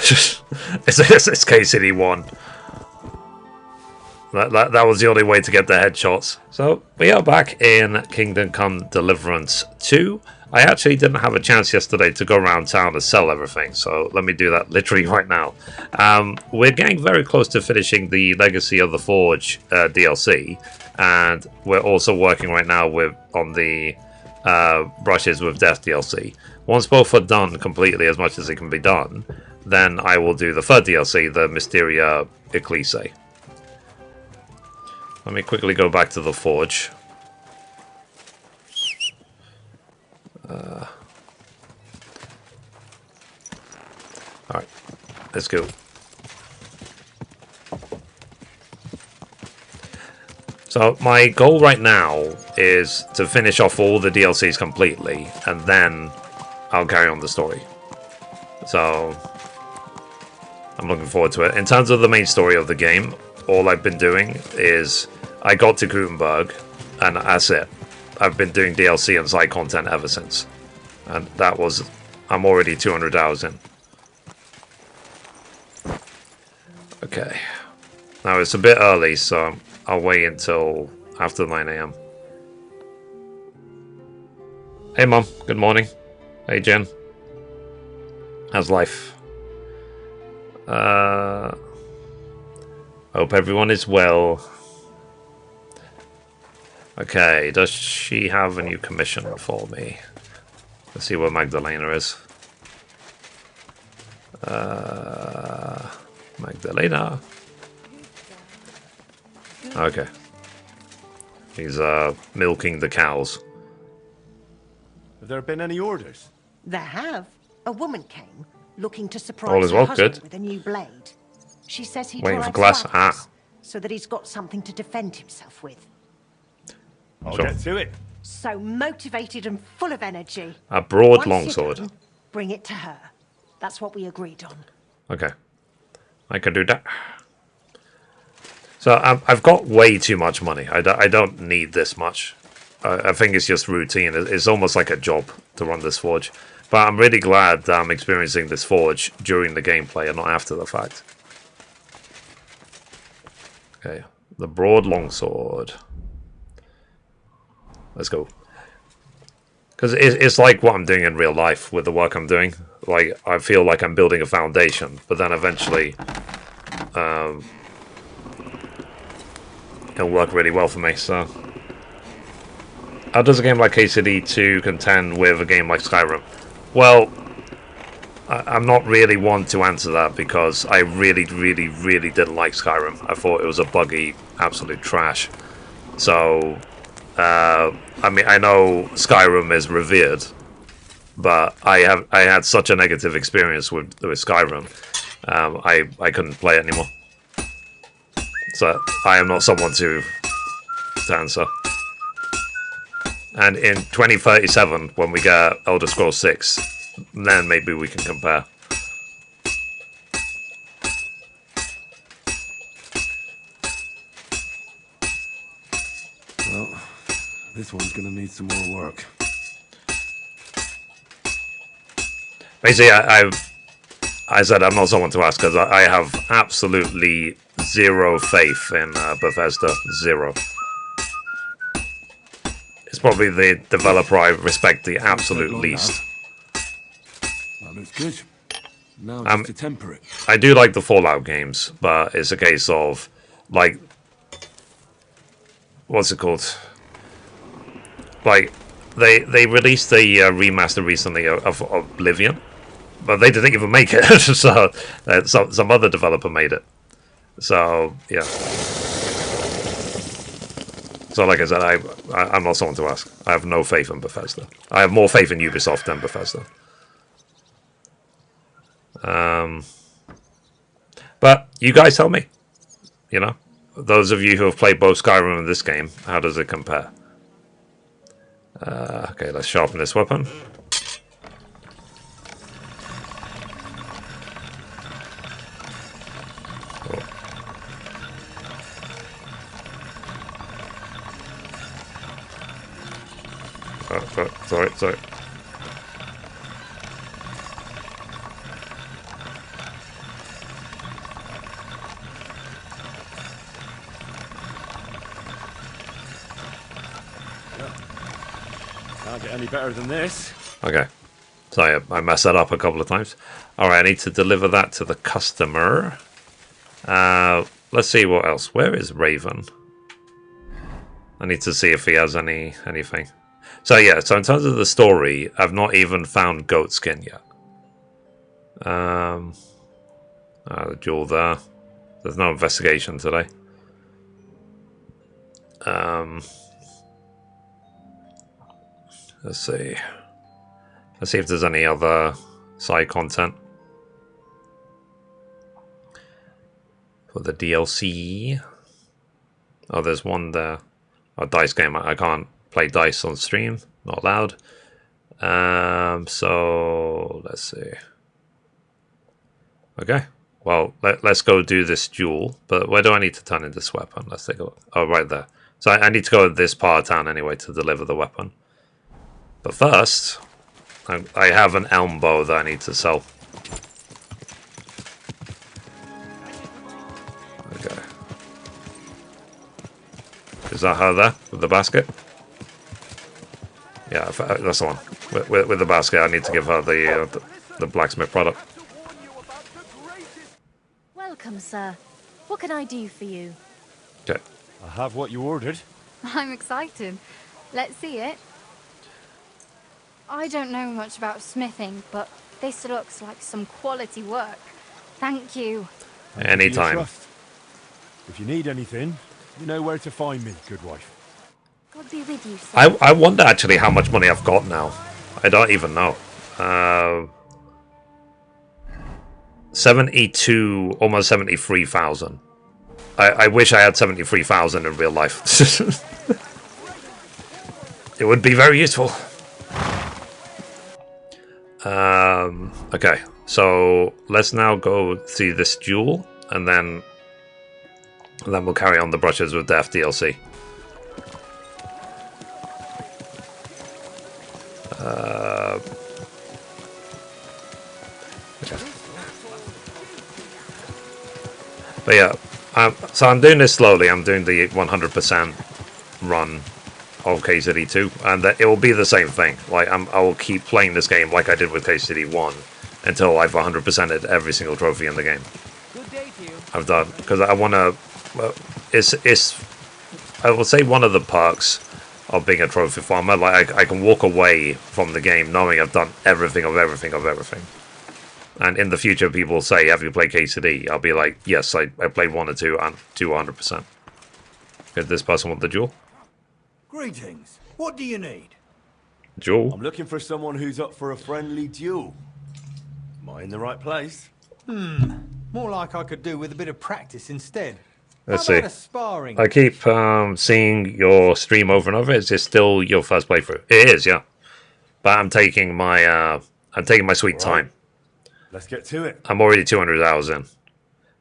It's KCD1. That was the only way to get the headshots. So we are back in Kingdom Come Deliverance 2. I actually didn't have a chance yesterday to go around town to sell everything, so let me do that literally right now. We're getting very close to finishing the Legacy of the Forge DLC, and we're also working right now on the Brushes with Death DLC. Once both are done completely, as much as it can be done, then I will do the third DLC, the Mysteria Ecclesiae. Let me quickly go back to the Forge. Alright, let's go. So my goal right now is to finish off all the DLCs completely, and then I'll carry on the story. So I'm looking forward to it. In terms of the main story of the game, all I've been doing is I got to Gutenberg, and that's it. I've been doing DLC and side content ever since. And that was... I'm already 200 hours in. Okay. Now it's a bit early, so I'll wait until after 9 AM. Hey Mom, good morning. Hey Jen. How's life? Hope everyone is well. Okay, does she have a new commission for me? Let's see where Magdalena is. Magdalena. Okay. He's milking the cows. Have there been any orders? There have. A woman came, looking to All surprise is her well, husband good. with a new blade. She says he Waiting for drives glass. wagons, Ah. so that he's got something to defend himself with. I'll Sure. get to it. So motivated and full of energy. A broad Once longsword. you're done, bring it to her. That's what we agreed on. Okay. I can do that. So I've got way too much money. I don't need this much. I think it's just routine. It's almost like a job to run this forge. But I'm really glad that I'm experiencing this forge during the gameplay and not after the fact. Okay. The broad longsword. Let's go. Because it's like what I'm doing in real life with the work I'm doing. Like, I feel like I'm building a foundation, but then eventually it'll work really well for me, so... How does a game like KCD 2 contend with a game like Skyrim? Well, I'm not really one to answer that, because I really didn't like Skyrim. I thought it was a buggy, absolute trash. So... I mean, I know Skyrim is revered, but I had such a negative experience with Skyrim. I couldn't play it anymore. So I am not someone to answer. And in 2037, when we get Elder Scrolls 6, then maybe we can compare. Well, this one's gonna need some more work. Basically, I said I'm not someone to ask, because I have absolutely zero faith in Bethesda. Zero. It's probably the developer I respect the absolute least. That looks good. Now just to temper it. I do like the Fallout games, but it's a case of, like, what's it called? Like, they released a remaster recently of Oblivion, but they didn't even make it. So some other developer made it. So yeah. So like I said, I'm not someone to ask. I have no faith in Bethesda. I have more faith in Ubisoft than Bethesda. But you guys tell me. You know, those of you who have played both Skyrim and this game, how does it compare? Okay, let's sharpen this weapon. Sorry. Can't get any better than this. Okay. Sorry, I messed that up a couple of times. Alright, I need to deliver that to the customer. Let's see what else. Where is Raven? I need to see if he has anything. So yeah, so in terms of the story, I've not even found goat skin yet. The jewel there. There's no investigation today. Let's see. Let's see if there's any other side content for the DLC. Oh, there's one there. A dice game. I can't play dice on stream. Not allowed. So let's see. Okay. Well, let's go do this duel. But where do I need to turn in this weapon? Let's take a look. Oh, right there. So I need to go to this part of town anyway to deliver the weapon. But first, I have an elm bow that I need to sell. Okay. Is that her there with the basket? Yeah, that's the one. With the basket, I need to give her the blacksmith product. Welcome, sir. What can I do for you? Okay. I have what you ordered. I'm excited. Let's see it. I don't know much about smithing, but this looks like some quality work. Thank you. Anytime. If you need anything, you know where to find me, good wife. God be with you, sir. I wonder actually how much money I've got now. I don't even know. 72, almost 73,000. I wish I had 73,000 in real life. It would be very useful. Okay, so let's now go see this duel, and then we'll carry on the Brushes with Death DLC. Okay. But yeah, so I'm doing this slowly. I'm doing the 100% run of KCD 2, and it will be the same thing. Like I will keep playing this game like I did with KCD 1 until I've 100%ed every single trophy in the game. Good day to you. I've done because I want to. It's I will say one of the perks of being a trophy farmer. Like I can walk away from the game knowing I've done everything of everything of everything. And in the future, people will say, "Have you played KCD?" I'll be like, "Yes, I played 1 or 2 and 100%." Did this person want the jewel? Greetings. What do you need? Jewel? I'm looking for someone who's up for a friendly duel. Am I in the right place? More like I could do with a bit of practice instead. Let's How see. about a sparring? I keep seeing your stream over and over. Is this still your first playthrough? It is, yeah. But I'm taking my sweet time. Let's get to it. I'm already 200 hours in,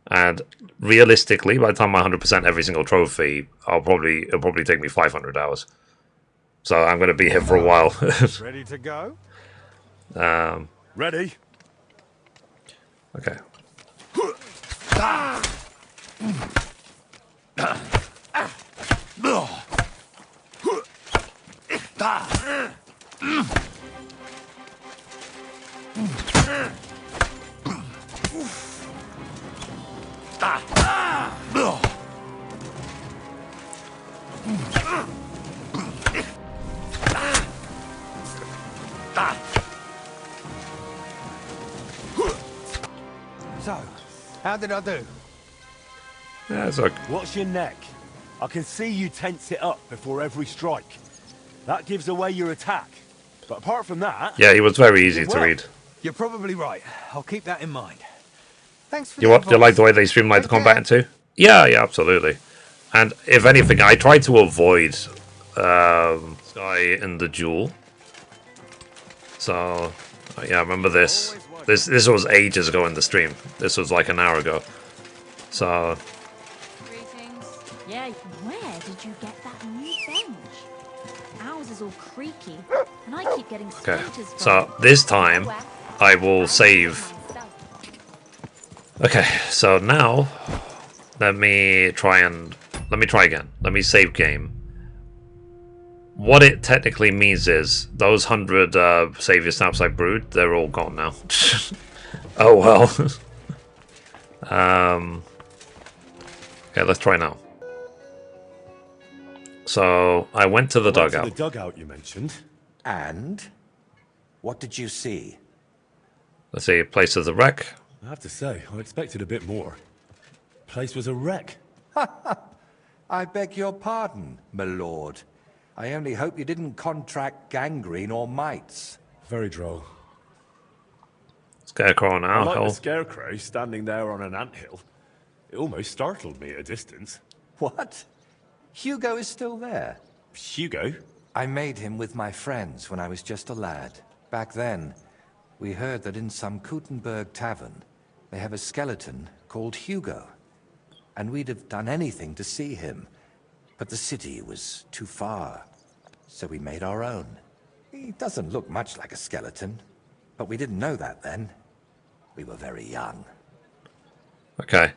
and realistically, by the time I 100% every single trophy, it'll probably take me 500 hours. So I'm going to be here for a while. Ready to go? Ready? Okay. So, how did I do? Yeah, it's okay. Watch your neck. I can see you tense it up before every strike. That gives away your attack. But apart from that... Yeah, he was very easy to Well, read. You're probably right. I'll keep that in mind. Thanks for You the like advice. the way they streamlined the combat into? Yeah, absolutely. And if anything, I tried to avoid Sky in the duel. So, yeah, I remember this. This was ages ago in the stream. This was like an hour ago. So, Greetings. Yeah, where did you get that new bench? Ours is all creaky, and I keep getting okay. splinters from So, it. this time, I will save. Okay, so now, let me try again. Let me save game. what it technically means is those 100 savior snaps I brewed, they're all gone now. Oh well. Okay, let's try now. So I went to the Went to dugout. the dugout you mentioned. And? What did you see? Let's see, place of the wreck. I have to say, I expected a bit more. Place was a wreck. I beg your pardon, my lord. I only hope you didn't contract gangrene or mites. Very droll. Scarecrow now. Like Hell. the scarecrow standing there on an anthill. It almost startled me at a distance. What? Hugo is still there? Hugo? I made him with my friends when I was just a lad. Back then, we heard that in some Kuttenberg tavern, they have a skeleton called Hugo. And we'd have done anything to see him. But the city was too far, so we made our own. He doesn't look much like a skeleton, but we didn't know that then. We were very young. Okay.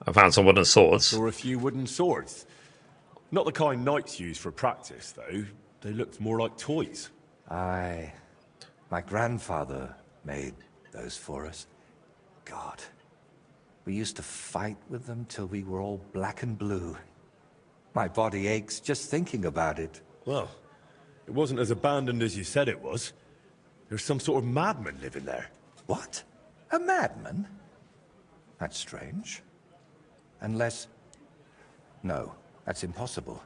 I found some wooden swords. Saw a few wooden swords. Not the kind knights use for practice, though. They looked more like toys. Aye. My grandfather made those for us. God. We used to fight with them till we were all black and blue. My body aches just thinking about it. Well, it wasn't as abandoned as you said it was. There's some sort of madman living there. What? A madman? That's strange. Unless... No, that's impossible.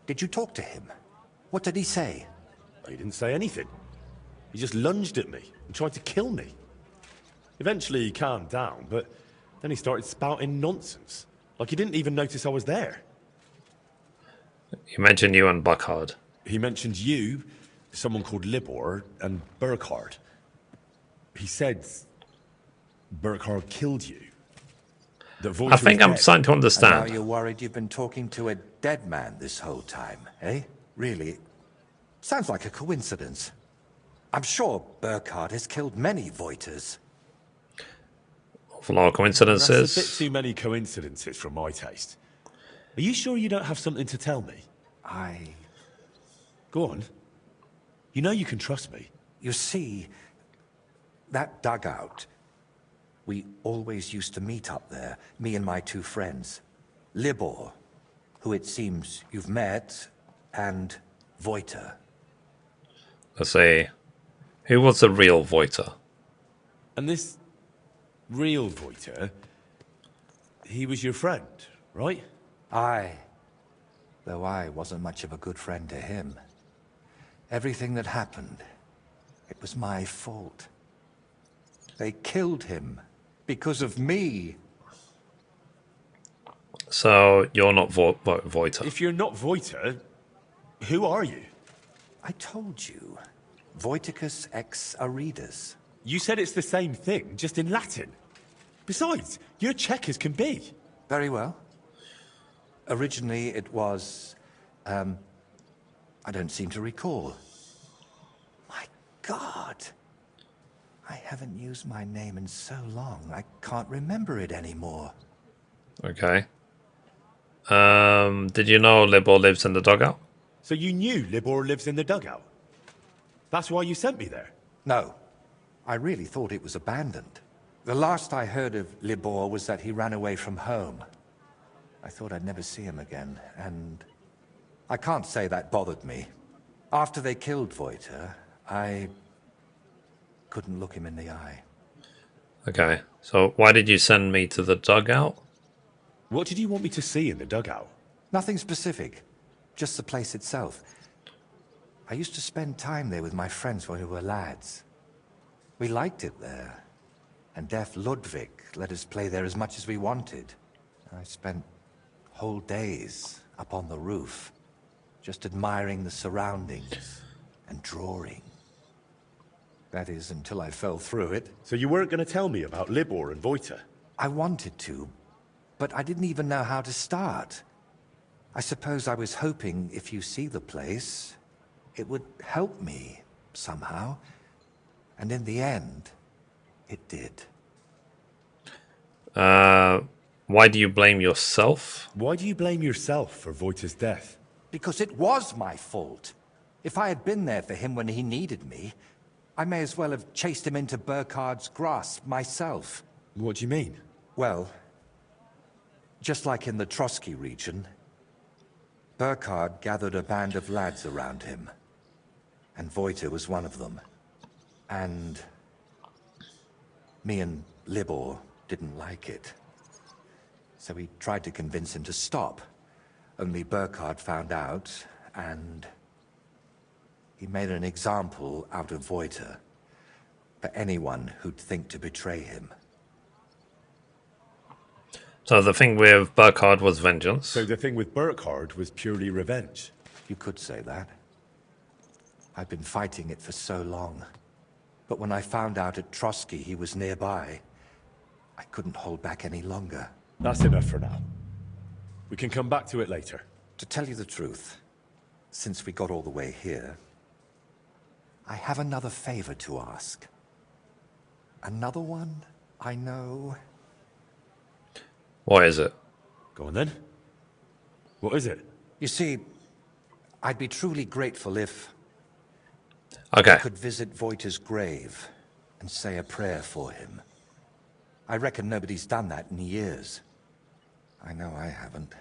Did you talk to him? What did he say? He didn't say anything. He just lunged at me and tried to kill me. Eventually he calmed down, but then he started spouting nonsense. Like he didn't even notice I was there. You mentioned you and Buckhard. He mentioned you, someone called Libor, and Burkhard. He said Burkhard killed you. That Voyta I think is I'm dead. starting to And now understand. you're worried you've been talking to a dead man this whole time, eh? Really? Sounds like a coincidence. I'm sure Burkhard has killed many Voytas. Awful lot of That's coincidences. a bit too many coincidences for my taste. Are you sure you don't have something to tell me? Go on. You know you can trust me. You see, that dugout, we always used to meet up there, me and my two friends. Libor, who it seems you've met, and Voyta. Let's see. Who was the real Voyta? And this real Voyta, he was your friend, right? Aye. Though I wasn't much of a good friend to him. Everything that happened, it was my fault. They killed him because of me. So you're not Voyta. If you're not Voyta, who are you? I told you. Voiticus ex Aridus. You said it's the same thing, just in Latin. Besides, you're Czech as can be. Very well. Originally it was... I don't seem to recall. My God! I haven't used my name in so long, I can't remember it anymore. Okay. Did you know Libor lives in the dugout? So you knew Libor lives in the dugout? That's why you sent me there? No. I really thought it was abandoned. The last I heard of Libor was that he ran away from home. I thought I'd never see him again, and... I can't say that bothered me. After they killed Voyta, I... couldn't look him in the eye. Okay. So why did you send me to the dugout? What did you want me to see in the dugout? Nothing specific. Just the place itself. I used to spend time there with my friends when we were lads. We liked it there. And deaf Ludwig let us play there as much as we wanted. I spent whole days up on the roof, just admiring the surroundings and drawing. That is, until I fell through it. So you weren't going to tell me about Libor and Voyta? I wanted to, but I didn't even know how to start. I suppose I was hoping if you see the place, it would help me somehow. And in the end, it did. Why do you blame yourself? Why do you blame yourself for Voyta's death? Because it was my fault. If I had been there for him when he needed me, I may as well have chased him into Burkhard's grasp myself. What do you mean? Well, just like in the Trotsky region, Burkhard gathered a band of lads around him. And Voyta was one of them. And me and Libor didn't like it. So we tried to convince him to stop. Only Burkhard found out, and he made an example out of Voyta for anyone who'd think to betray him. So the thing with Burkhard was vengeance. So the thing with Burkhard was purely revenge? You could say that. I've been fighting it for so long. But when I found out at Trotsky he was nearby, I couldn't hold back any longer. That's enough for now. We can come back to it later. To tell you the truth, since we got all the way here, I have another favor to ask. Another one I know. What is it? Go on then. What is it? You see, I'd be truly grateful if Okay. I could visit Voyta's grave and say a prayer for him. I reckon nobody's done that in years. I know I haven't.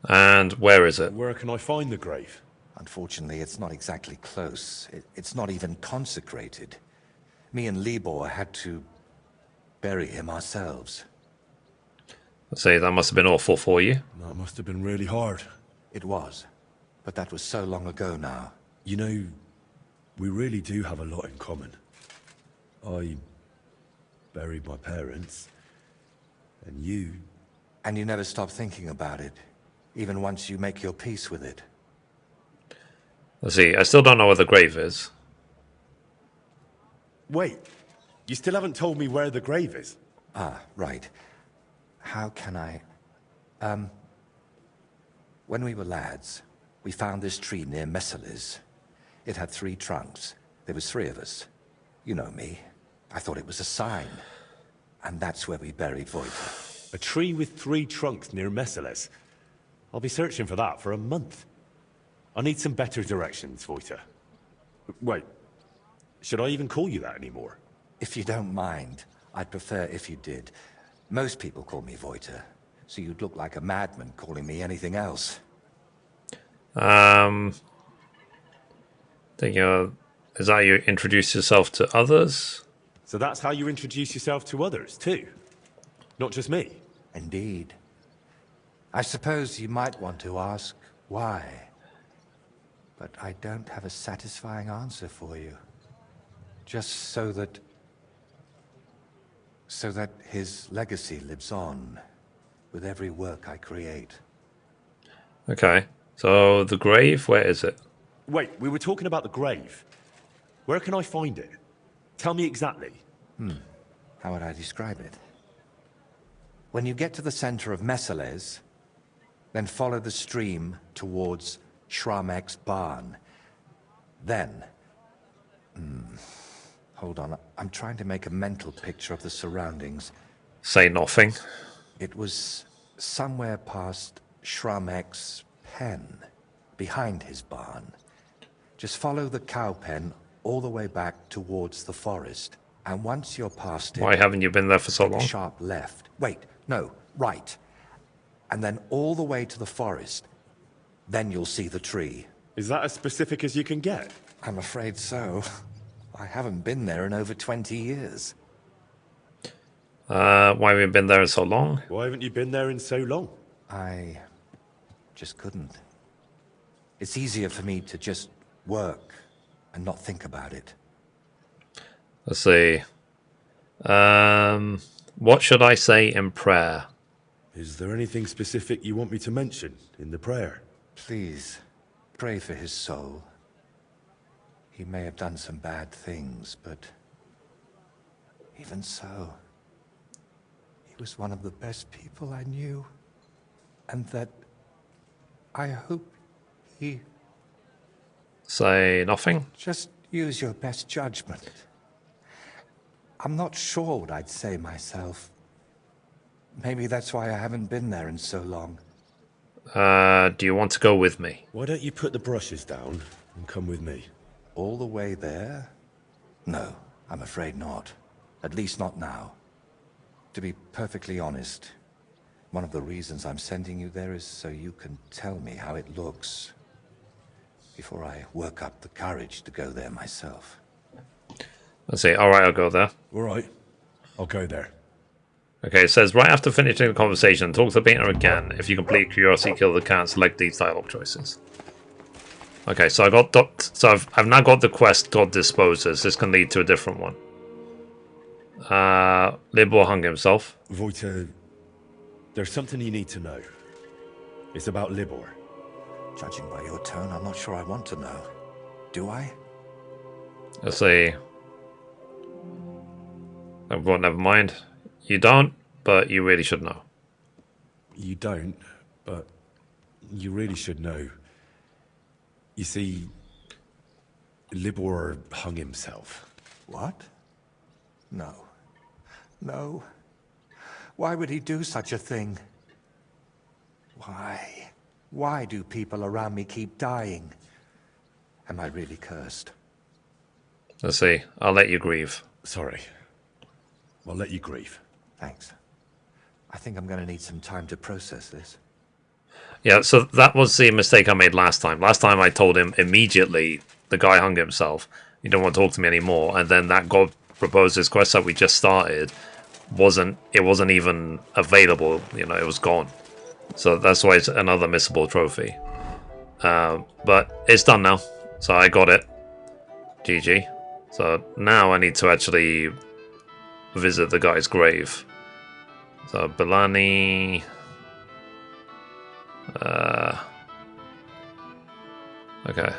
And where is it? Where can I find the grave? Unfortunately, it's not exactly close. It's not even consecrated. Me and Libor had to bury him ourselves. Let's see, that must have been awful for you. That must have been really hard. It was. But that was so long ago now. You know, we really do have a lot in common. I buried my parents, and you... And you never stop thinking about it, even once you make your peace with it. Let's see, I still don't know where the grave is. Wait, you still haven't told me where the grave is? Ah, right. How can I... When we were lads, we found this tree near Messeles. It had 3 trunks. There was 3 of us. You know me. I thought it was a sign. And that's where we buried Voyta. A tree with 3 trunks near Messeles. I'll be searching for that for a month. I need some better directions, Voyta. Wait, should I even call you that anymore? If you don't mind, I'd prefer if you did. Most people call me Voyta, so you'd look like a madman calling me anything else. Think is that you introduce yourself to others? So that's how you introduce yourself to others, too? Not just me? Indeed. I suppose you might want to ask why. But I don't have a satisfying answer for you. Just so that his legacy lives on with every work I create. Okay, so the grave, where is it? Wait, we were talking about the grave. Where can I find it? Tell me exactly. How would I describe it? When you get to the center of Messeles, then follow the stream towards Shramek's barn. Then... hold on, I'm trying to make a mental picture of the surroundings. Say nothing. It was somewhere past Shramek's pen, behind his barn. Just follow the cow pen all the way back towards the forest. And once you're past it... Why haven't you been there for so take a long? sharp left. Wait, no, right. And then all the way to the forest. Then you'll see the tree. Is that as specific as you can get? I'm afraid so. I haven't been there in over 20 years. Why have you been there so long? Why haven't you been there in so long? I just couldn't. It's easier for me to just work and not think about it. Let's see. What should I say in prayer? Is there anything specific you want me to mention in the prayer? Please, pray for his soul. He may have done some bad things, but even so, he was one of the best people I knew. And that I hope he... Say nothing? Just use your best judgment. I'm not sure what I'd say myself. Maybe that's why I haven't been there in so long. Do you want to go with me? Why don't you put the brushes down and come with me? All the way there? No, I'm afraid not. At least not now. To be perfectly honest, one of the reasons I'm sending you there is so you can tell me how it looks before I work up the courage to go there myself. Let's see. All right, I'll go there. All right, I'll go there. Okay, it says right after finishing the conversation, talk to the painter again. If you complete curiosity, kill the cat. Select these dialogue choices. Okay, so I've now got the quest God disposes. This can lead to a different one. Libor hung himself. Voyta, there's something you need to know. It's about Libor. Judging by your tone, I'm not sure I want to know. Do I? Let's see. Oh, well, never mind. You don't, but you really should know. You don't, but you really should know. You see, Libor hung himself. What? No. No. Why would he do such a thing? Why? Why do people around me keep dying? Am I really cursed? Let's see. I'll let you grieve. Sorry. I'll let you grieve. Thanks. I think I'm going to need some time to process this. Yeah, so that was the mistake I made last time. Last time I told him immediately the guy hung himself. You don't want to talk to me anymore. And then that God proposed this quest that we just started wasn't even available. You know, it was gone. So that's why it's another missable trophy. But it's done now. So I got it. GG. So now I need to actually visit the guy's grave. So Belani. Okay.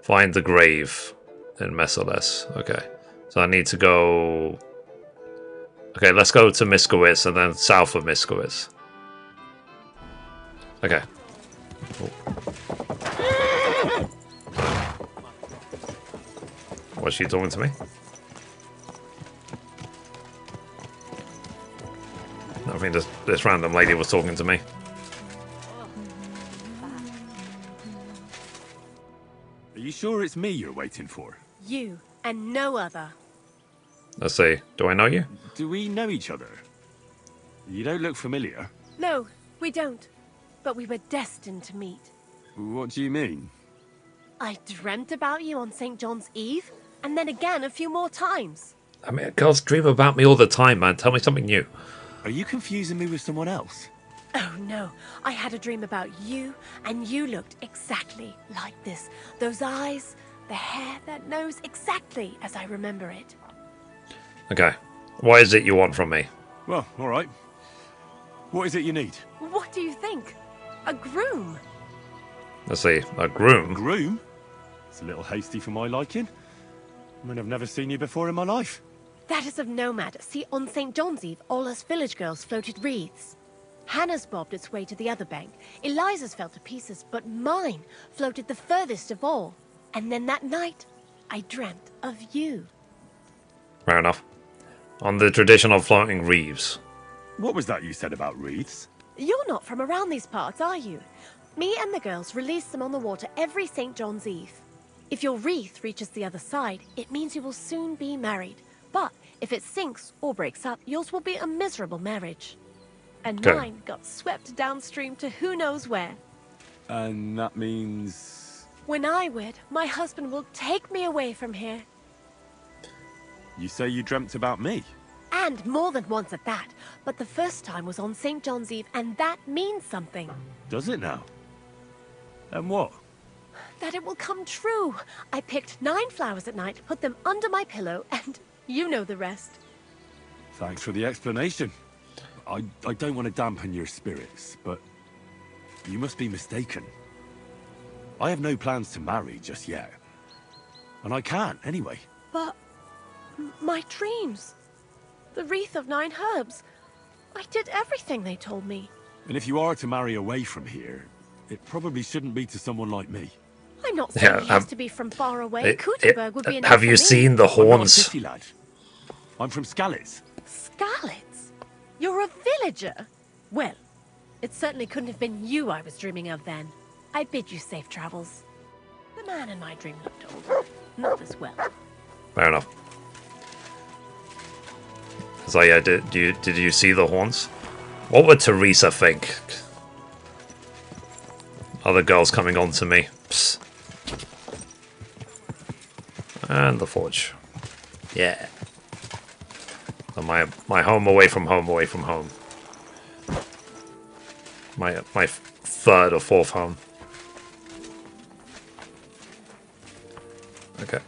Find the grave in Messeles. Okay. So I need to go. Okay, let's go to Miskowitz and then south of Miskowitz. Okay. Oh. Was she talking to me? I think this random lady was talking to me. Are you sure it's me you're waiting for? You and no other. Let's see. Do I know you? Do we know each other? You don't look familiar. No, we don't. But we were destined to meet. What do you mean? I dreamt about you on St. John's Eve, and then again a few more times. I mean, girls dream about me all the time, man. Tell me something new. Are you confusing me with someone else? Oh no, I had a dream about you, and you looked exactly like this. Those eyes, the hair, that nose, exactly as I remember it. Okay. What is it you want from me? Well, all right. What is it you need? What do you think? A groom? Let's see. A groom? Groom? It's a little hasty for my liking. I mean, I've never seen you before in my life. That is of no matter. See, on St. John's Eve, all us village girls floated wreaths. Hannah's bobbed its way to the other bank. Eliza's fell to pieces, but mine floated the furthest of all. And then that night, I dreamt of you. Fair enough. On the tradition of floating wreaths. What was that you said about wreaths? You're not from around these parts, are you? Me and the girls release them on the water every St. John's Eve. If your wreath reaches the other side, it means you will soon be married. But if it sinks or breaks up, yours will be a miserable marriage. And Okay. mine got swept downstream to who knows where. And that means... When I wed, my husband will take me away from here. You say you dreamt about me? And more than once at that. But the first time was on St. John's Eve, and that means something. Does it now? And what? That it will come true. I picked 9 flowers at night, put them under my pillow, and you know the rest. Thanks for the explanation. I don't want to dampen your spirits, but you must be mistaken. I have no plans to marry just yet. And I can't, anyway. But my dreams. The wreath of 9 herbs. I did everything they told me. And if you are to marry away from here, it probably shouldn't be to someone like me. I'm not saying Yeah, it has to be from far away. Kutenberg would be enough have for you me. seen the I'm not a horns? city lad. I'm from Skalitz. Scarlets? You're a villager? Well, It certainly couldn't have been you I was dreaming of then. I bid you safe travels. The man in my dream looked older. Not as well. Fair enough. So yeah, did you see the horns? What would Teresa think? Other girls coming on to me. Psst. And the forge. Yeah. So my home away from home away from home. My third or fourth home. Okay.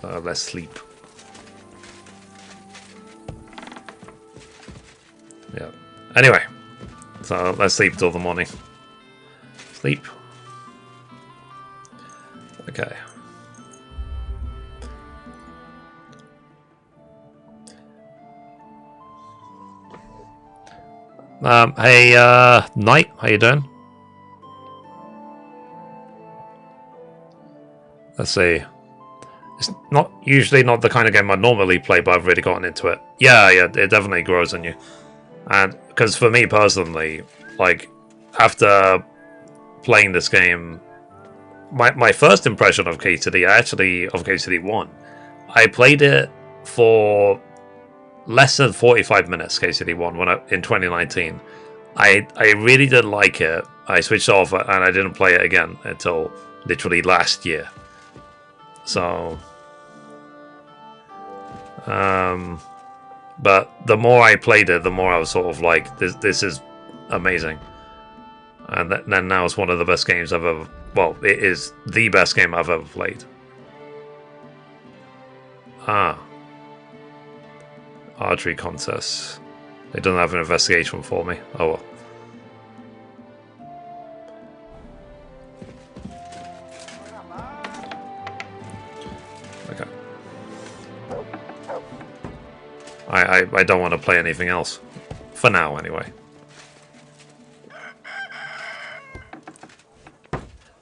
Let's sleep. Yeah. Anyway, so let's sleep till the morning. Sleep. Okay. Hey, Knight, how you doing? Let's see. It's not usually not the kind of game I normally play, but I've really gotten into it. Yeah, it definitely grows on you. And because for me personally, like after playing this game, my first impression of KCD, of KCD 1, I played it for less than 45 minutes, KCD 1, in 2019. I really didn't like it. I switched off and I didn't play it again until literally last year. So, but the more I played it, the more I was sort of like, this is amazing. And then now it's one of the best games I've ever, well, it is the best game I've ever played. Archery contests. They don't have an investigation for me. Oh well. Okay. I don't want to play anything else. For now, anyway.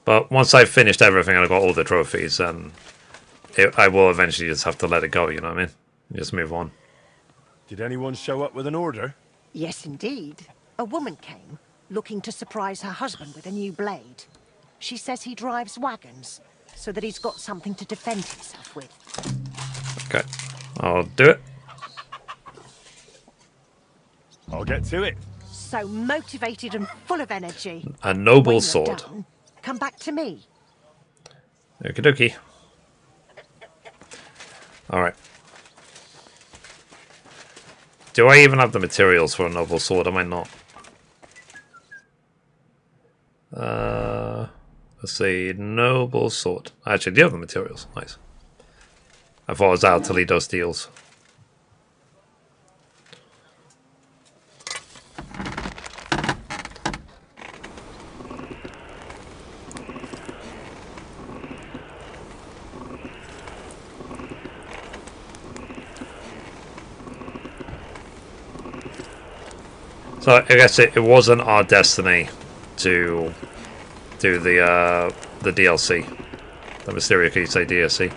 But once I've finished everything and I've got all the trophies, then I will eventually just have to let it go, you know what I mean? Just move on. Did anyone show up with an order? Yes, indeed. A woman came, looking to surprise her husband with a new blade. She says he drives wagons, so that he's got something to defend himself with. Okay, I'll do it. I'll get to it. So motivated and full of energy. A noble When you're sword. done, come back to me. Okie dokie. Alright. Do I even have the materials for a noble sword? I might not. Let's see. Noble sword. Actually, do you have the materials? Nice. I thought it was out Toledo Steels. So I guess it wasn't our destiny to do the DLC, the Mysterio Kise DLC.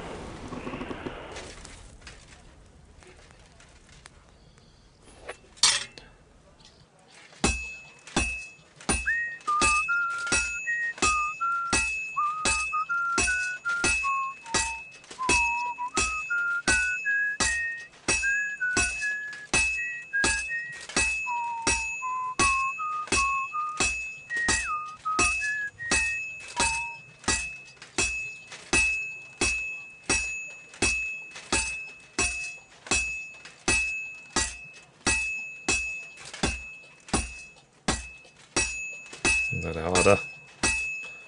A bit harder.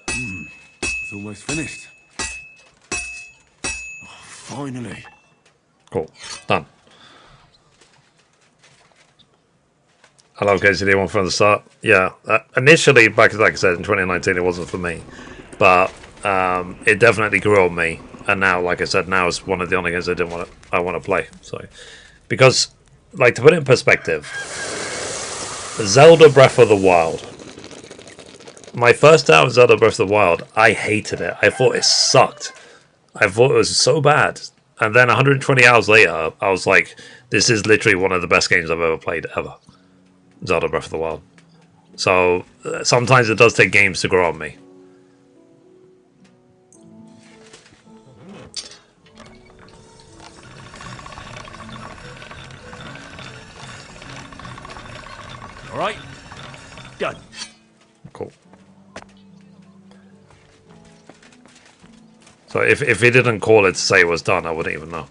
It's almost finished. Oh, finally. Cool. Done. I love KCD 1 from the start. Yeah. Initially, like I said, in 2019, it wasn't for me. But it definitely grew on me. And now, like I said, now it's one of the only games I want to play. So, because, like, to put it in perspective, Zelda Breath of the Wild. My first time with Zelda Breath of the Wild, I hated it. I thought it sucked. I thought it was so bad. And then 120 hours later, I was like, this is literally one of the best games I've ever played, ever. Zelda Breath of the Wild. So sometimes it does take games to grow on me. All right. Done. Cool. So if he didn't call it to say it was done, I wouldn't even know.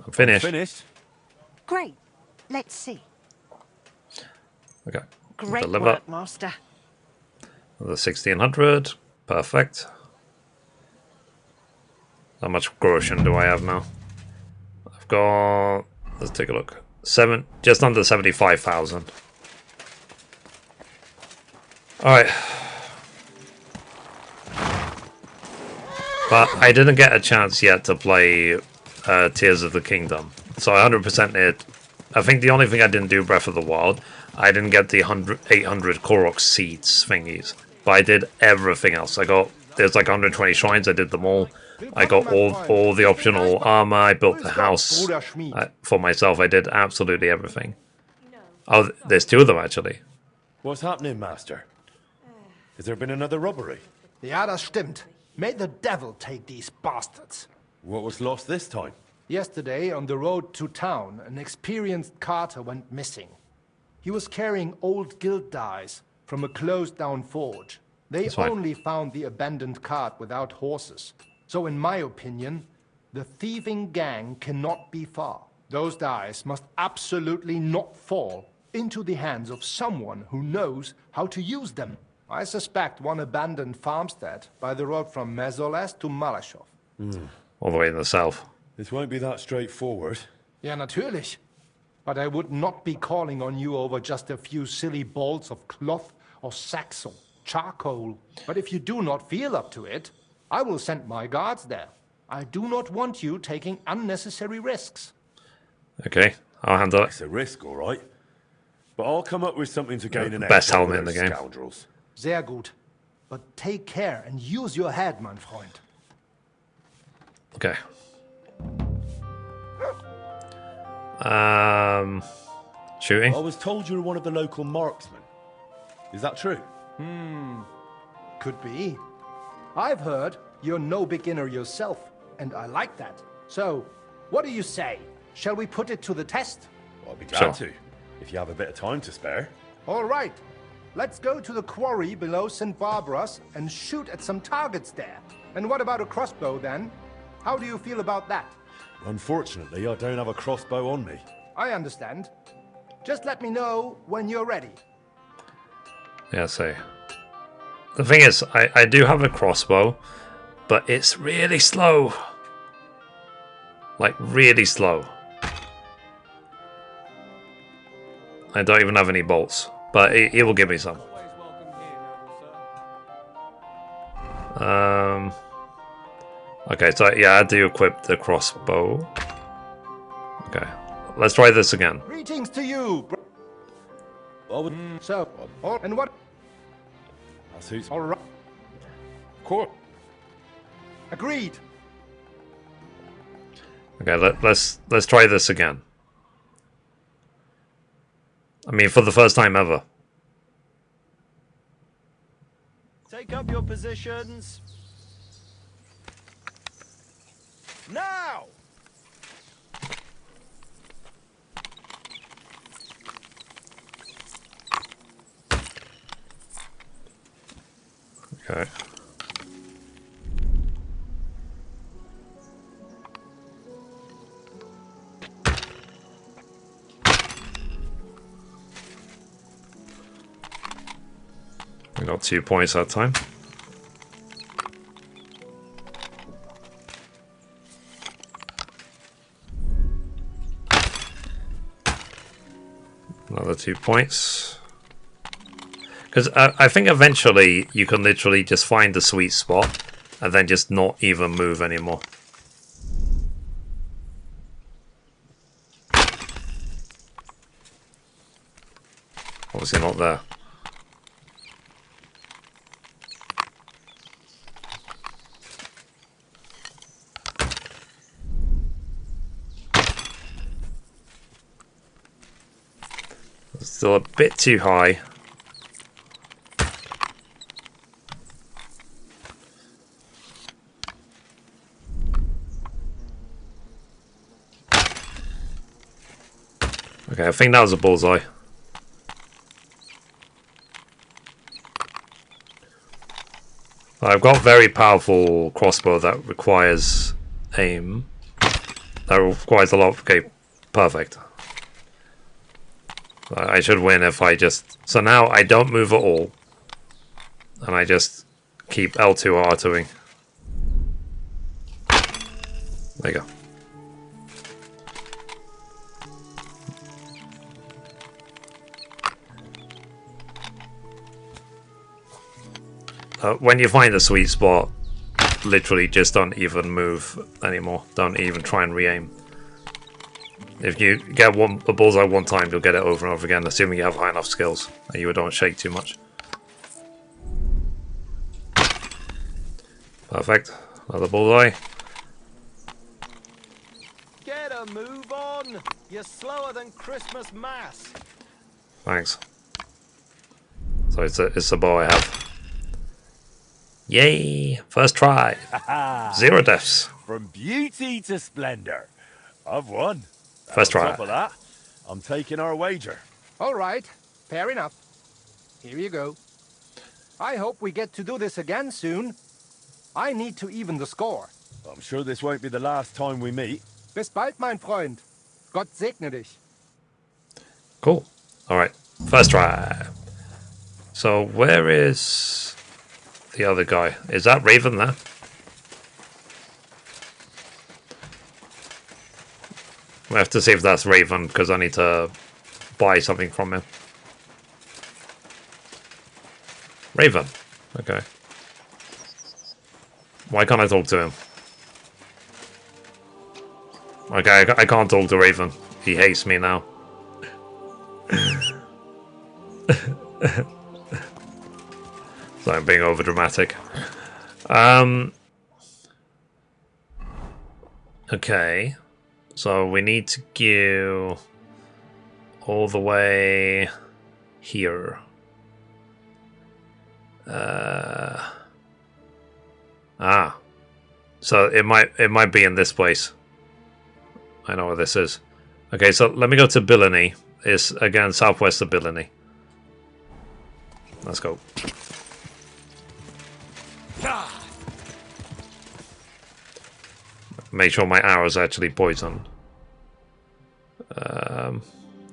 I'm finished. Finished. Great. Let's see. Okay. Great Deliver. work, Master. The 1600. Perfect. How much groschen do I have now? I've got... Let's take a look. Just under 75,000. Alright. But I didn't get a chance yet to play Tears of the Kingdom. So I 100%ed it. I think the only thing I didn't do Breath of the Wild, I didn't get the 800 Korok seeds thingies. But I did everything else. There's like 120 shrines, I did them all. I got all the optional armor, I built the house for myself, I did absolutely everything. Oh, there's two of them actually. What's happening, Master? Has there been another robbery? Ja, das stimmt. May the devil take these bastards. What was lost this time? Yesterday, on the road to town, an experienced carter went missing. He was carrying old guild dies from a closed-down forge. They only found the abandoned cart without horses. So in my opinion, the thieving gang cannot be far. Those dies must absolutely not fall into the hands of someone who knows how to use them. I suspect one abandoned farmstead by the road from Mezoles to Malashov. All the way in the south. This won't be that straightforward. Ja, natürlich. But I would not be calling on you over just a few silly bolts of cloth or sacks of charcoal. But if you do not feel up to it, I will send my guards there. I do not want you taking unnecessary risks. Okay, I'll handle it. It's a risk, all right. But I'll come up with something to gain an edge. Best helmet in the game. Scoundrels. Sehr gut. But take care and use your head, mein Freund. Okay. Shooting. I was told you were one of the local marksmen. Is that true? Could be. I've heard you're no beginner yourself, and I like that. So, what do you say? Shall we put it to the test? Well, I'd be glad to, if you have a bit of time to spare. All right. Let's go to the quarry below St. Barbara's and shoot at some targets there. And what about a crossbow, then? How do you feel about that? Unfortunately, I don't have a crossbow on me. I understand. Just let me know when you're ready. Yeah, so... The thing is, I do have a crossbow, but it's really slow. Like, really slow. I don't even have any bolts, but it will give me some. Okay, so yeah, I do equip the crossbow. Okay, let's try this again. Greetings to you. And what? That suits. All right. Cool. Agreed. Okay, let's try this again. I mean, for the first time ever. Take up your positions. Now! Okay. We got 2 points that time. Another 2 points. Because I think eventually you can literally just find the sweet spot and then just not even move anymore. Obviously not there. Still a bit too high. Okay, I think that was a bullseye. I've got very powerful crossbow that requires aim. That requires a lot of... Okay, perfect. I should win if I just... So now I don't move at all. And I just keep L2 R2ing. There you go. When you find a sweet spot, literally just don't even move anymore. Don't even try and re-aim. If you get a bullseye one time, you'll get it over and over again, assuming you have high enough skills and you don't shake too much. Perfect. Another bullseye. Get a move on! You're slower than Christmas Mass. Thanks. So it's a bow I have. Yay! First try. 0 deaths. From beauty to splendor. I've won. First try. On top of that, I'm taking our wager. All right, fair enough. Here you go. I hope we get to do this again soon. I need to even the score. I'm sure this won't be the last time we meet. Bis bald, mein Freund. Gott segne dich. Cool. Alright. First try. So where is the other guy? Is that Raven there? We have to see if that's Raven, because I need to buy something from him. Raven. Okay. Why can't I talk to him? Okay, I can't talk to Raven. He hates me now. So I'm being over dramatic. Okay. So we need to go all the way here. So it might be in this place. I know where this is. Okay, so let me go to Billany. It's again southwest of Billany. Let's go. Make sure my arrows are actually poison.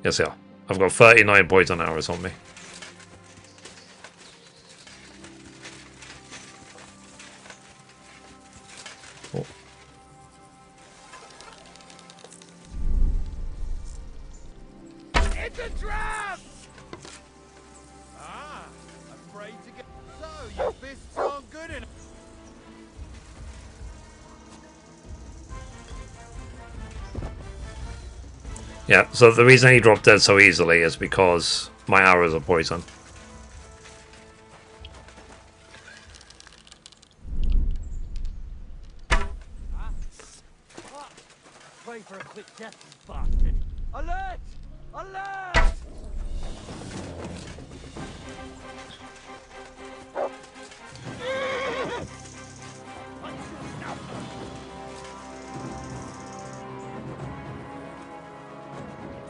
Yes, they are. I've got 39 poison arrows on me. Oh. It's a trap! Ah, afraid to get... So, your fists aren't good enough. Yeah, so the reason he dropped dead so easily is because my arrows are poison. Pray for a quick death, bastard. Alert! Alert!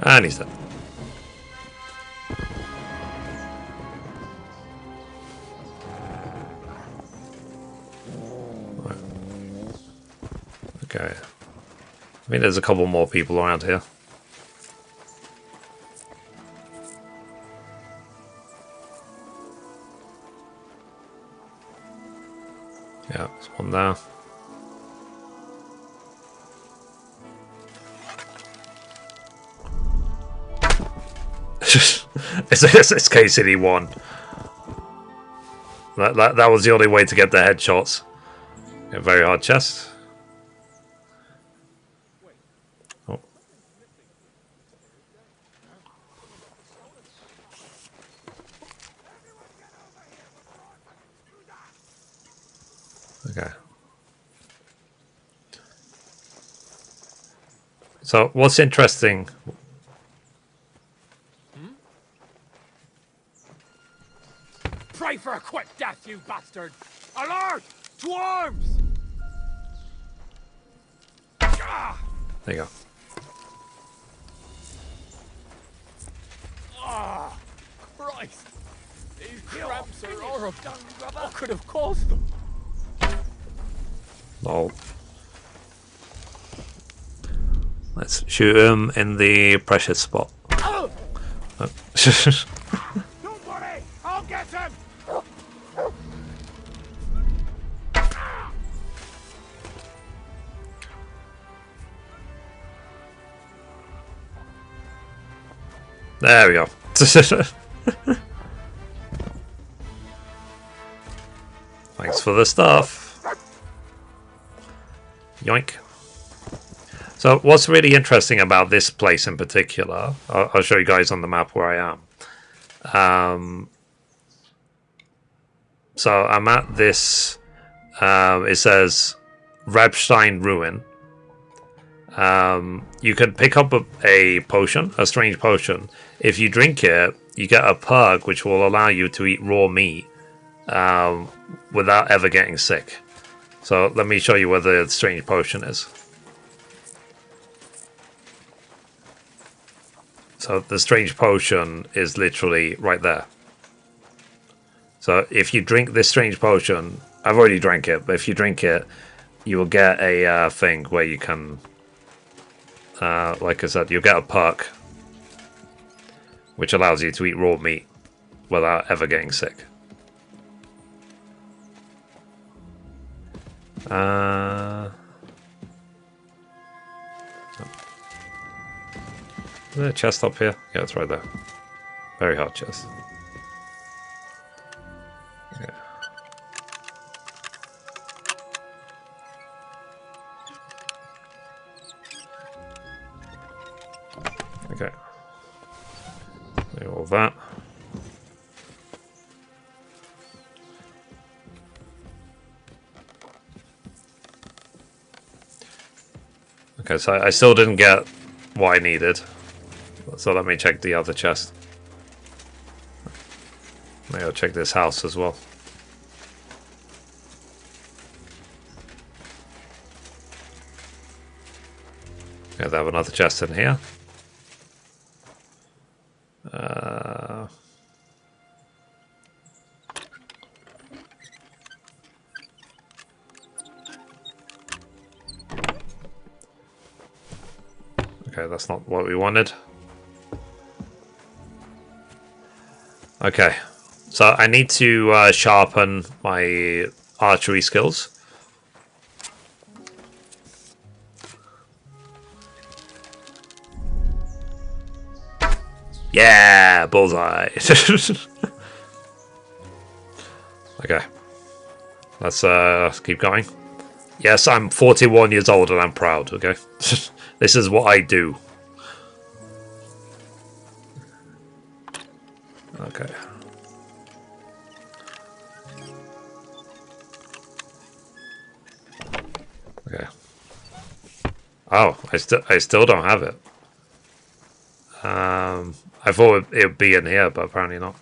And he's dead. Right. Okay. I mean, there's a couple more people around here. Yeah, there's one there. it's KCD 1. That was the only way to get the headshots. A very hard chest. Oh. Okay. So what's interesting? for a quick death, you bastard! Alert! To arms! There you go. Ah, Christ! These cramps are horrible. What could have caused them? Lol. Let's shoot him in the precious spot. Oh. Don't worry, I'll get him. There we go. Thanks for the stuff. Yoink. So what's really interesting about this place in particular, I'll show you guys on the map where I am. So I'm at this, it says Rebstein Ruin. You can pick up a potion, a strange potion. If you drink it, you get a perk which will allow you to eat raw meat without ever getting sick. So let me show you where the strange potion is. So the strange potion is literally right there. So if you drink this strange potion, I've already drank it, but if you drink it, you will get a thing where you can, like I said, you'll get a perk which allows you to eat raw meat without ever getting sick. Is there a chest up here? Yeah, it's right there. Very hard chest. Okay. Okay. Do all that. Okay, so I still didn't get what I needed. So let me check the other chest. Maybe I'll check this house as well. Yeah, they have another chest in here. Okay, that's not what we wanted. Okay, so I need to sharpen my archery skills. Yeah, bullseye. Okay, let's keep going. Yes, I'm 41 years old and I'm proud, okay? This is what I do. Okay. Okay. Oh, I still don't have it. I thought it would be in here, but apparently not.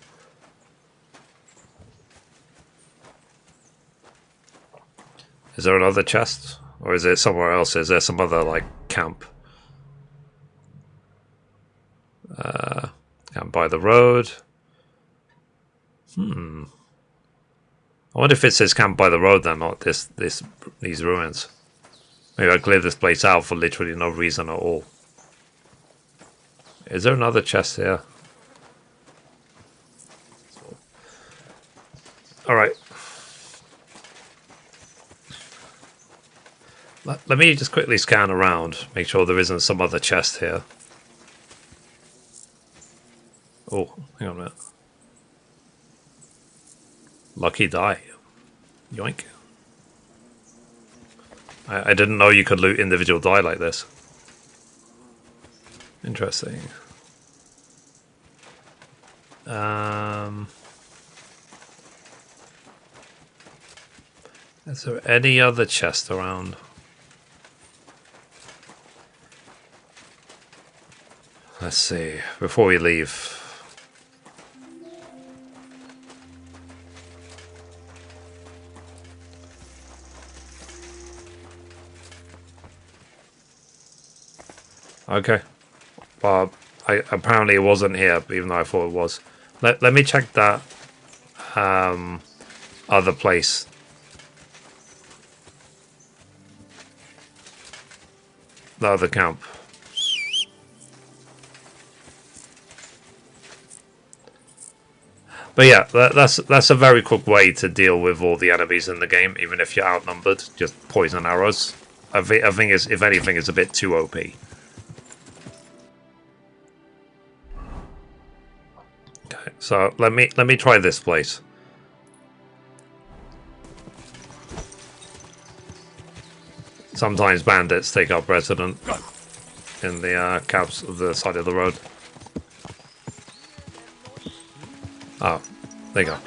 Is there another chest? Or is it somewhere else? Is there some other, like, camp? Camp by the road. I wonder if it says camp by the road then, not these ruins. Maybe I cleared this place out for literally no reason at all. Is there another chest here? Alright. Let me just quickly scan around, make sure there isn't some other chest here. Oh, hang on a minute. Lucky die. Yoink. I didn't know you could loot individual die like this. Interesting. Is there any other chest around? Let's see, before we leave. Okay. Well, apparently it wasn't here, even though I thought it was. Let me check that other place. The other camp. But yeah, that's a very quick way to deal with all the enemies in the game, even if you're outnumbered. Just poison arrows. I think is, if anything, is a bit too OP. Okay, so let me try this place. Sometimes bandits take up residence in the cabs of the side of the road. Oh, there you go.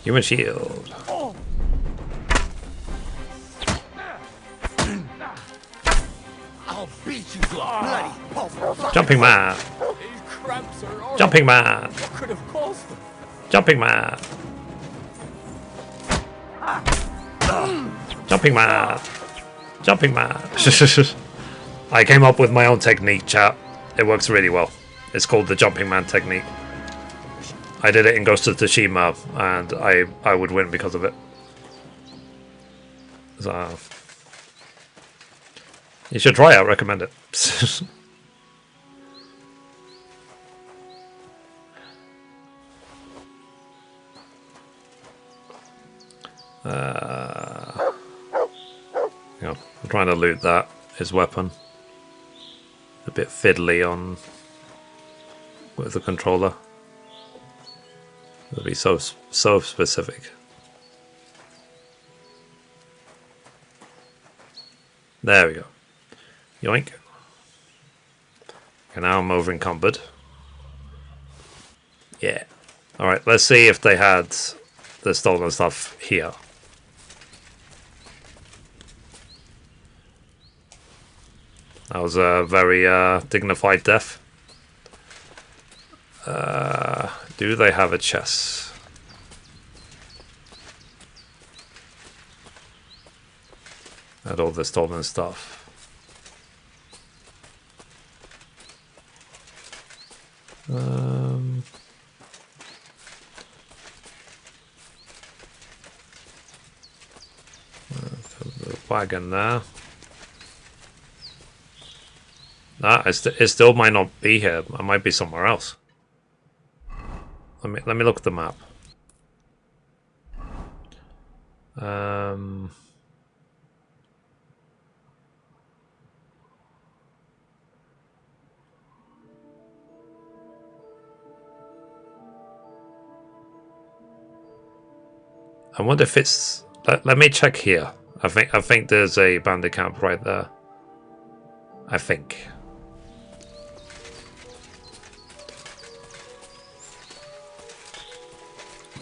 Human shield. I'll beat you to a bloody pulp. Jumping man. Jumping man. What could have caused them? Jumping man. Jumping man. Jumping man. I came up with my own technique, chat. It works really well. It's called the jumping man technique. I did it in Ghost of Tsushima, and I would win because of it. So you should try it. I recommend it. I'm trying to loot that. His weapon. A bit fiddly on with the controller. It'll be so specific. There we go. Yoink. Okay, now I'm over encumbered. Yeah. Alright, let's see if they had the stolen stuff here. That was a very dignified death. Do they have a chest? At all the stolen stuff. The wagon there. Nah, it still might not be here. It might be somewhere else. Let me look at the map. I wonder if it's. Let me check here. I think there's a bandit camp right there. I think.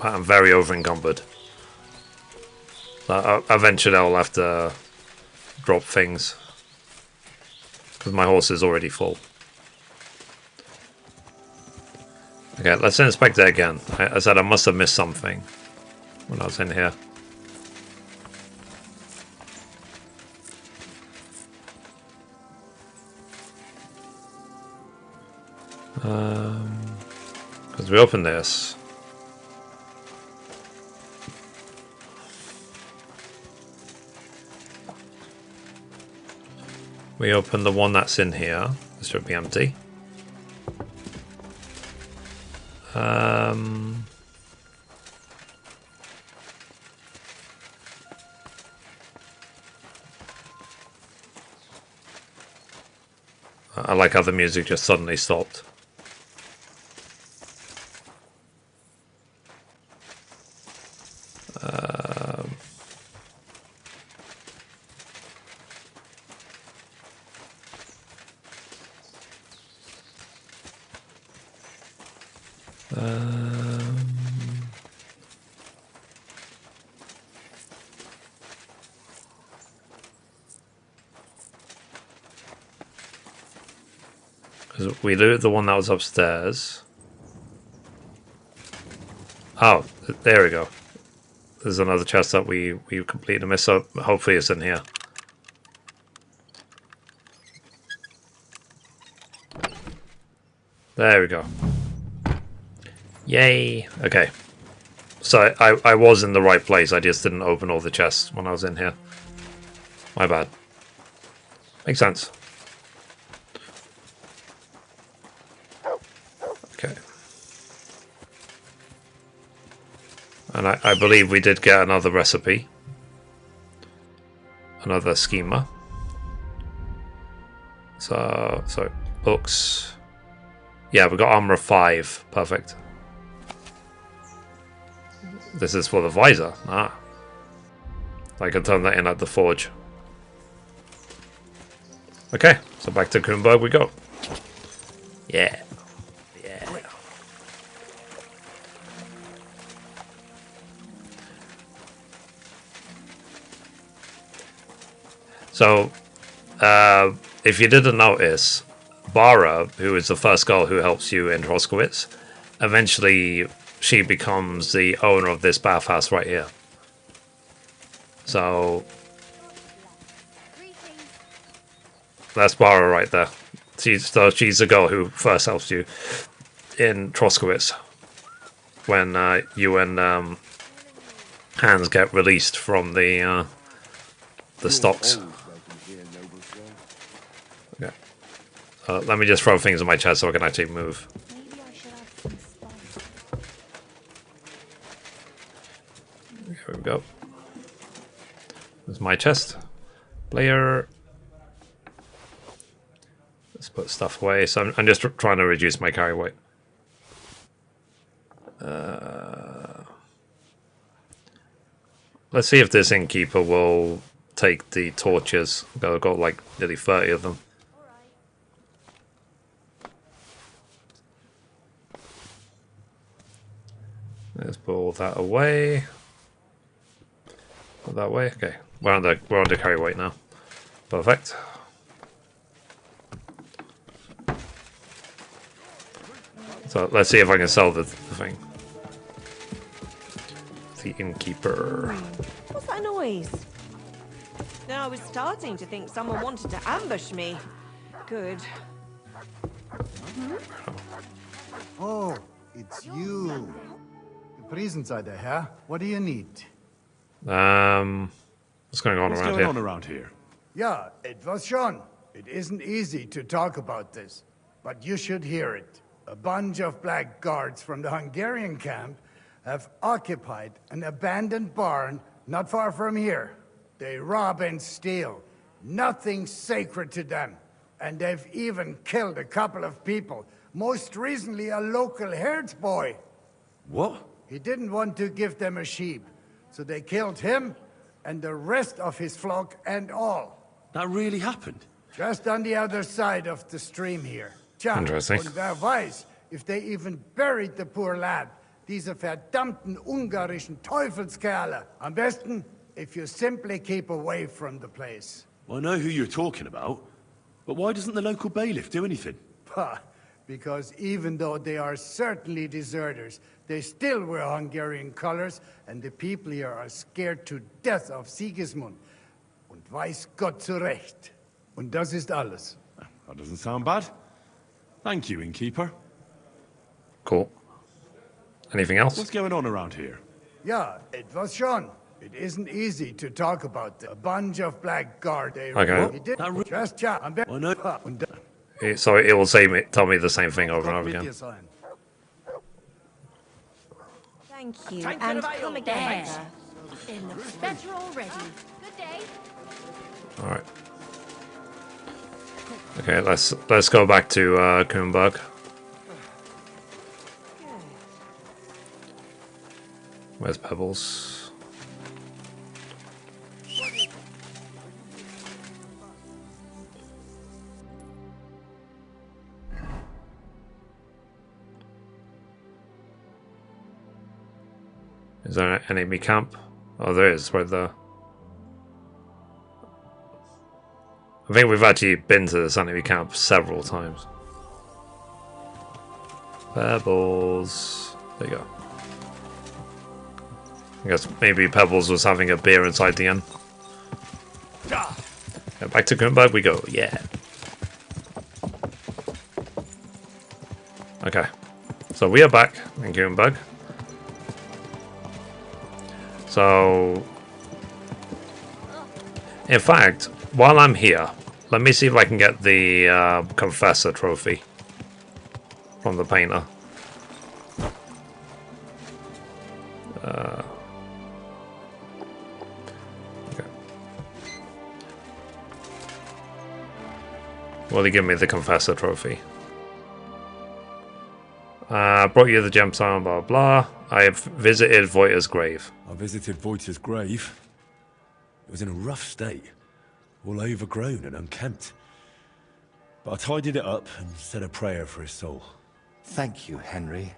I'm very over encumbered. Eventually I'll have to drop things because my horse is already full. Okay, let's inspect it again. I said I must have missed something when I was in here. Because we opened this. We open the one that's in here. This should be empty. I like how the music just suddenly stopped. We looted the one that was upstairs. Oh, there we go. There's another chest that we completely missed, so hopefully it's in here. There we go. Yay! Okay. So I was in the right place, I just didn't open all the chests when I was in here. My bad. Makes sense. Okay. And I believe we did get another recipe. Another schema. So books. Yeah, we got armor 5. Perfect. This is for the visor. Ah. I can turn that in at the forge. Okay, so back to Kronberg we go. Yeah. Yeah. So, if you didn't notice, Bara, who is the first girl who helps you in Troskowitz, eventually she becomes the owner of this bathhouse right here. So that's Bara right there. She's the girl who first helps you in Troskowitz when you and Hans get released from the stocks. Okay. Let me just throw things in my chest so I can actually move. Here we go. There's my chest. Player. Let's put stuff away. So I'm just trying to reduce my carry weight. Let's see if this innkeeper will take the torches. I've got like nearly 30 of them. Let's put all that away. Put that away. Okay, we're under carry weight now. Perfect. So let's see if I can sell the thing. The innkeeper. What's that noise? I was starting to think someone wanted to ambush me. Good. Oh, it's you. The prison's out there, huh? What do you need? What's going on around here? Yeah, it was Sean. It isn't easy to talk about this, but you should hear it. A bunch of black guards from the Hungarian camp have occupied an abandoned barn not far from here. They rob and steal. Nothing sacred to them. And they've even killed a couple of people. Most recently, a local herds boy. What? He didn't want to give them a sheep, so they killed him and the rest of his flock and all. That really happened? Just on the other side of the stream here. Tja, Interesting. und wer weiß, if they even buried the poor lad. Diese verdammten ungarischen Teufelskerle. Am besten, if you simply keep away from the place. I know who you're talking about, but why doesn't the local bailiff do anything? Because even though they are certainly deserters, they still wear Hungarian colors, and the people here are scared to death of Sigismund. Und weiß Gott zu Recht. Und das ist alles. That doesn't sound bad. Thank you, innkeeper. Cool. Anything else? What's going on around here? Yeah, it was Sean. It isn't easy to talk about a bunch of black guard. Okay. Just chat. I know. So it will tell me the same thing over and over again. Thank you, and come again. Better already. Good day. All right. Okay, let's go back to Kronberg. Where's Pebbles? Is there an enemy camp? Oh, there is, right there. I think we've actually been to this enemy camp several times. Pebbles. There you go. I guess maybe Pebbles was having a beer inside the inn. Yeah, back to Grunberg we go, yeah. Okay, so we are back in Grunberg. So, in fact, while I'm here, let me see if I can get the Confessor trophy from the painter. Okay. Will he give me the Confessor trophy? Brought you the gemstone, blah blah. I have visited Voyta's grave. I visited Voyta's grave. It was in a rough state, all overgrown and unkempt. But I tidied it up and said a prayer for his soul. Thank you, Henry.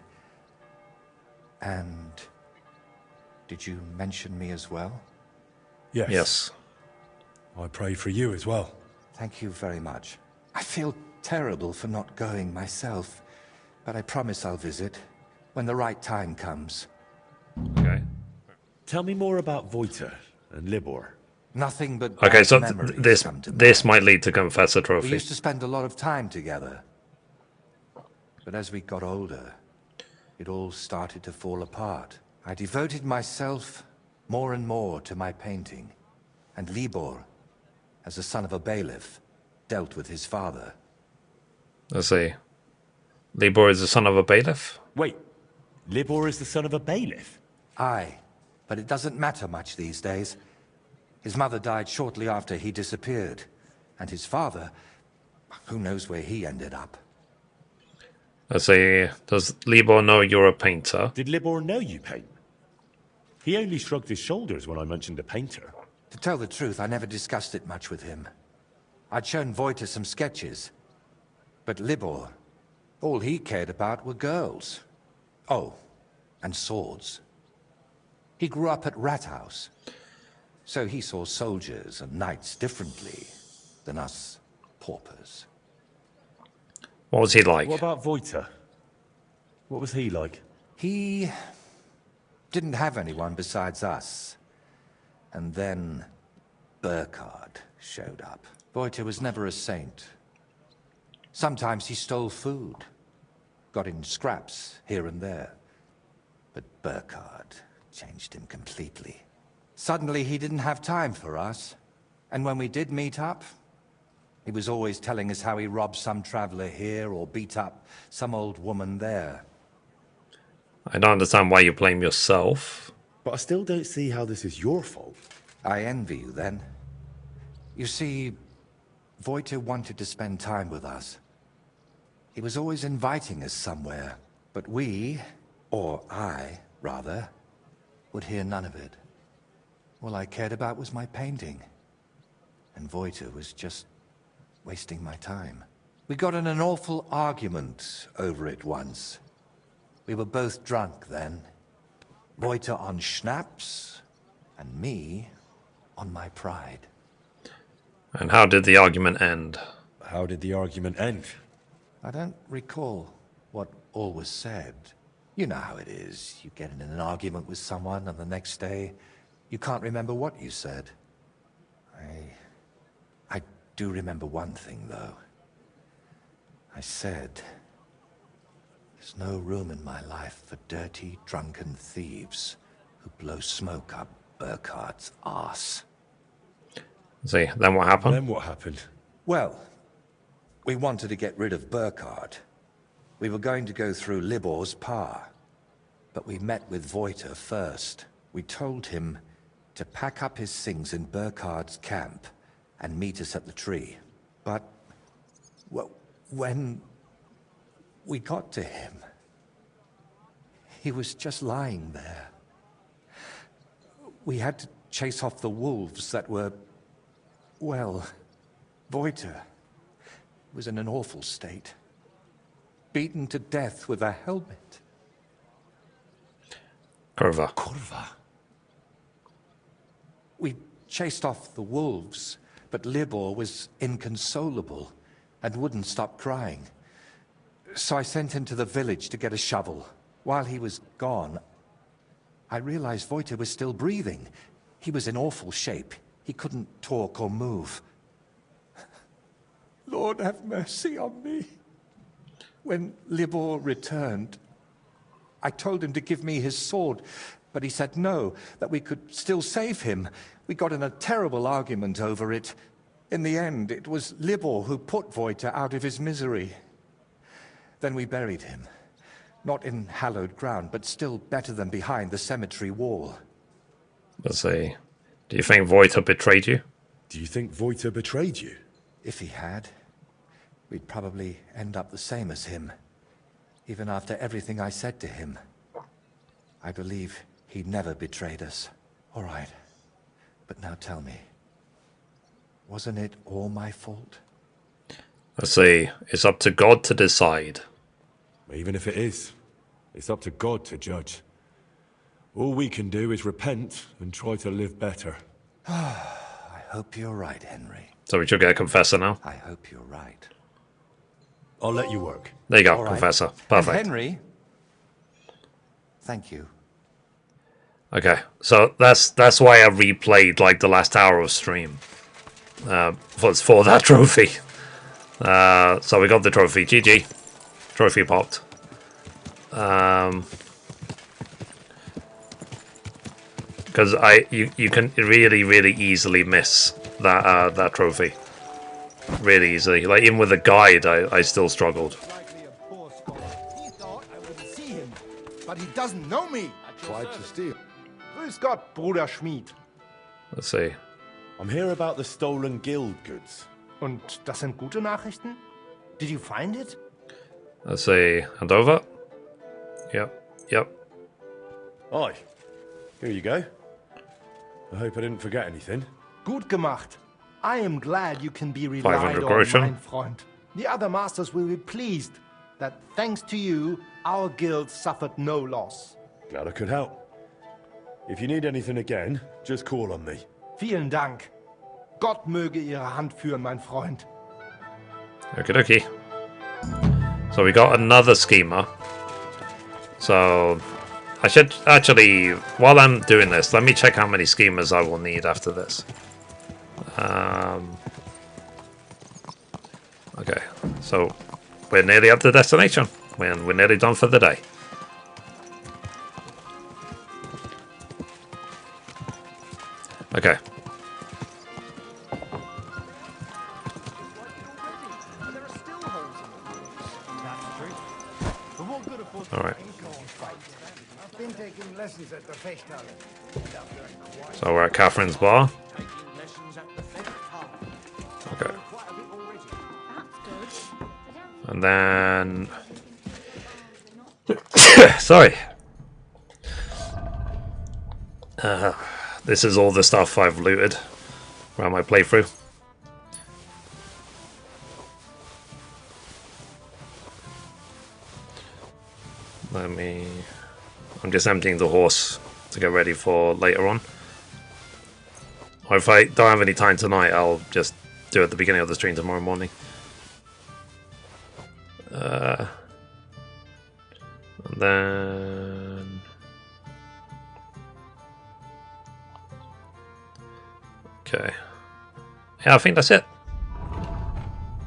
And did you mention me as well? Yes. Yes. I prayed for you as well. Thank you very much. I feel terrible for not going myself, but I promise I'll visit when the right time comes. Okay. Tell me more about Voyta and Libor. Nothing but okay. So memories this might lead to Confessor trophy. We used to spend a lot of time together, but as we got older, it all started to fall apart. I devoted myself more and more to my painting, and Libor, as the son of a bailiff, dealt with his father. Let's see. Libor is the son of a bailiff? Wait, Libor is the son of a bailiff? Aye, but it doesn't matter much these days. His mother died shortly after he disappeared, and his father, who knows where he ended up. Let's see. Does Libor know you're a painter? Did Libor know you paint? He only shrugged his shoulders when I mentioned a painter. To tell the truth, I never discussed it much with him. I'd shown Voyta some sketches, but Libor, all he cared about were girls. Oh, and swords. He grew up at Rathouse, so he saw soldiers and knights differently than us paupers. What was he like? What about Voyta? What was he like? He didn't have anyone besides us. And then Burkhard showed up. Voyta was never a saint. Sometimes he stole food, got in scraps here and there. But Burkhard changed him completely. Suddenly he didn't have time for us. And when we did meet up, he was always telling us how he robbed some traveler here or beat up some old woman there. I don't understand why you blame yourself. But I still don't see how this is your fault. I envy you then. You see, Voyta wanted to spend time with us. He was always inviting us somewhere, but we, or I, rather, would hear none of it. All I cared about was my painting. And Voyta was just wasting my time. We got in an awful argument over it once. We were both drunk then. Voyta on schnapps, and me on my pride. And how did the argument end? How did the argument end? I don't recall what all was said. You know how it is. You get in an argument with someone, and the next day, you can't remember what you said. I do remember one thing, though. I said, there's no room in my life for dirty, drunken thieves who blow smoke up Burkhard's arse. See, then what happened? Then what happened? Well, we wanted to get rid of Burkhard. We were going to go through Libor's pa. But we met with Voyta first. We told him to pack up his things in Burkhard's camp and meet us at the tree. But, well, when we got to him, he was just lying there. We had to chase off the wolves that were, well, Voyta was in an awful state. Beaten to death with a helmet. Kurva. Kurva. We chased off the wolves, but Libor was inconsolable and wouldn't stop crying. So I sent him to the village to get a shovel. While he was gone, I realized Voyta was still breathing. He was in awful shape. He couldn't talk or move. Lord, have mercy on me. When Libor returned, I told him to give me his sword, but he said no, that we could still save him. We got in a terrible argument over it. In the end, it was Libor who put Voyta out of his misery. Then we buried him. Not in hallowed ground, but still better than behind the cemetery wall. Let's see. Do you think Voyta betrayed you? Do you think Voyta betrayed you? If he had, we'd probably end up the same as him. Even after everything I said to him. I believe he never betrayed us. All right. But now tell me, wasn't it all my fault? Let's see. It's up to God to decide. Even if it is, it's up to God to judge. All we can do is repent and try to live better. I hope you're right, Henry. So we should get a confessor now? I hope you're right. I'll let you work. There you go, All right. confessor. Perfect. And Henry, thank you. Okay, so that's why I replayed like the last hour of stream. For that trophy. So we got the trophy. GG. Trophy popped. Because you can really easily miss that trophy. Really easily. Like even with a guide, I still struggled. He thought I wouldn't see him, but he doesn't know me. I tried to steal. Grüß Gott, Bruder Schmied. Let's see. I'm here about the stolen guild goods. Und das sind gute Nachrichten? Did you find it? Let's see. Hand over. Yep. Aye. Here you go. I hope I didn't forget anything. Gut gemacht. I am glad you can be relied 500 on, groschen. mein Freund. The other masters will be pleased that thanks to you, our guild suffered no loss. Glad I could help. If you need anything again, just call on me. Vielen Dank. Gott möge Ihre Hand führen, mein Freund. Okie. So we got another schemer. So I should actually, while I'm doing this, let me check how many schemers I will need after this. Okay, so we're nearly up to destination. We're nearly done for the day. Okay. Alright. I've been taking lessons at the Fechthalle. So we're at Catherine's bar. Okay. And then... Sorry. This is all the stuff I've looted around my playthrough. I'm just emptying the horse to get ready for later on. Or if I don't have any time tonight, I'll just do it at the beginning of the stream tomorrow morning. And then... Okay. Yeah, I think that's it.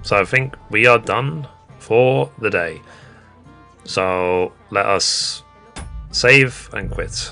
So I think we are done for the day. So let us save and quit.